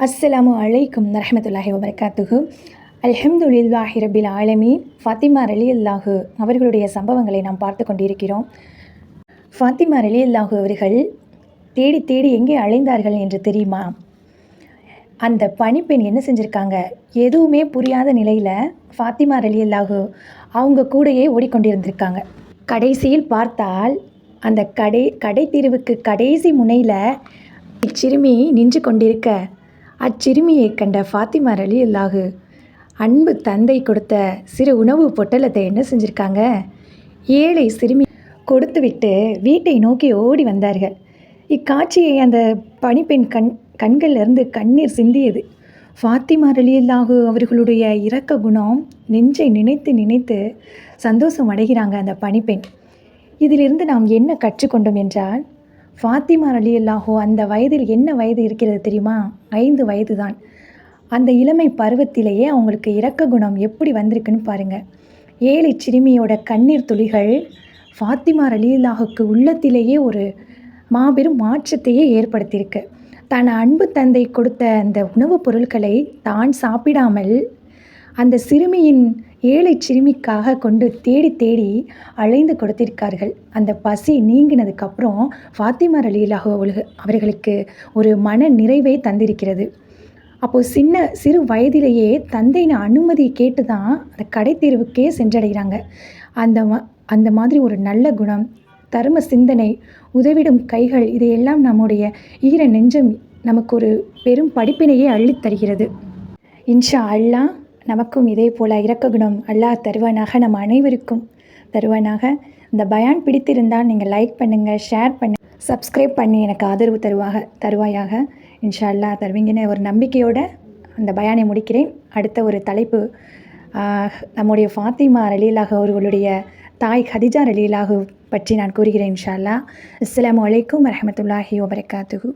அஸ்ஸலாமு அலைக்கும் வரஹ்மத்துல்லாஹி வபரகாத்துஹு. அல்ஹம்துலில்லாஹி ரபில் ஆலமீன். ஃபாத்திமா ரலியல்லாஹு அவர்களுடைய சம்பவங்களை நாம் பார்த்து கொண்டிருக்கிறோம். ஃபாத்திமா ரலியல்லாஹு அவர்கள் தேடி தேடி எங்கே அலைந்தார்கள் என்று தெரியுமா? அந்த பணிப்பெண் என்ன செஞ்சுருக்காங்க, எதுவுமே புரியாத நிலையில் ஃபாத்திமா ரலியல்லாஹு அவங்க கூடையே ஓடிக்கொண்டிருந்திருக்காங்க. கடைசியில் பார்த்தால் அந்த கடை தீர்வுக்கு கடைசி முனையில் இச்சிறுமி நின்று கொண்டிருக்க, அச்சிறுமியை கண்ட ஃபாத்திமா ரலியல்லாஹு அன்பு தந்தை கொடுத்த சிறு உணவு பொட்டலத்தை என்ன செஞ்சுருக்காங்க, ஏழை சிறுமி கொடுத்துவிட்டு வீட்டை நோக்கி ஓடி வந்தார்கள். இக்காட்சியை அந்த பணிப்பெண் கண்களிலிருந்து கண்ணீர் சிந்தியது. ஃபாத்திமா ரலியல்லாஹு அவர்களுடைய இரக்க குணம் நெஞ்சை நினைத்து நினைத்து சந்தோஷம் அடைகிறாங்க அந்த பணிப்பெண். இதிலிருந்து நாம் என்ன கற்றுக்கொண்டோம் என்றால், ஃபாத்திமா ரலியல்லாஹு அந்த வயதில் என்ன வயது இருக்கிறது தெரியுமா? 5 வயது தான். அந்த இளமை பருவத்திலேயே அவங்களுக்கு இரக்க குணம் எப்படி வந்திருக்குன்னு பாருங்கள். ஏழை சிறுமியோட கண்ணீர் துளிகள் ஃபாத்திமா ரலியல்லாஹுக்கு உள்ளத்திலேயே ஒரு மாபெரும் மாற்றத்தையே ஏற்படுத்தியிருக்கு. தன் அன்பு தந்தை கொடுத்த அந்த உணவுப் பொருட்களை தான் சாப்பிடாமல் அந்த சிறுமியின் ஏழை சிறுமிக்காக கொண்டு தேடி தேடி அலைந்து கொடுத்திருக்கார்கள். அந்த பசி நீங்கினதுக்கப்புறம் ஃபாத்திமா ரலியல்லாஹு அவர்களுக்கு ஒரு மன நிறைவை தந்திருக்கிறது. அப்போது சிறு வயதிலேயே தந்தையின் அனுமதி கேட்டு தான் அந்த கடை தேர்வுக்கே சென்றடைகிறாங்க. அந்த மாதிரி ஒரு நல்ல குணம், தர்ம சிந்தனை, உதவிடும் கைகள், இதையெல்லாம் நம்முடைய ஈர நெஞ்சம் நமக்கு ஒரு பெரும் படிப்பினையே அள்ளித்தருகிறது. இன்ஷா அல்லாஹ் நமக்கும் இதே போல் இரக்க குணம் அல்லாஹ் தருவானாக, நம் அனைவருக்கும் தருவானாக. இந்த பயான் பிடித்திருந்தால் நீங்கள் லைக் பண்ணுங்கள், ஷேர் பண்ணுங்கள், சப்ஸ்கிரைப் பண்ணி எனக்கு ஆதரவு தருவாயாக. இன்ஷா அல்லாஹ் தருவீங்கன்னு ஒரு நம்பிக்கையோடு அந்த பயானை முடிக்கிறேன். அடுத்த ஒரு தலைப்பு, நம்முடைய ஃபாத்திமா ரலியல்லாஹு அவர்களுடைய தாய் ஹதிஜா ரலியல்லாஹு பற்றி நான் கூறுகிறேன் இன்ஷா அல்லாஹ். அஸ்ஸலாமு அலைக்கும் வரஹ்மத்துல்லாஹி வபரகாத்துஹு.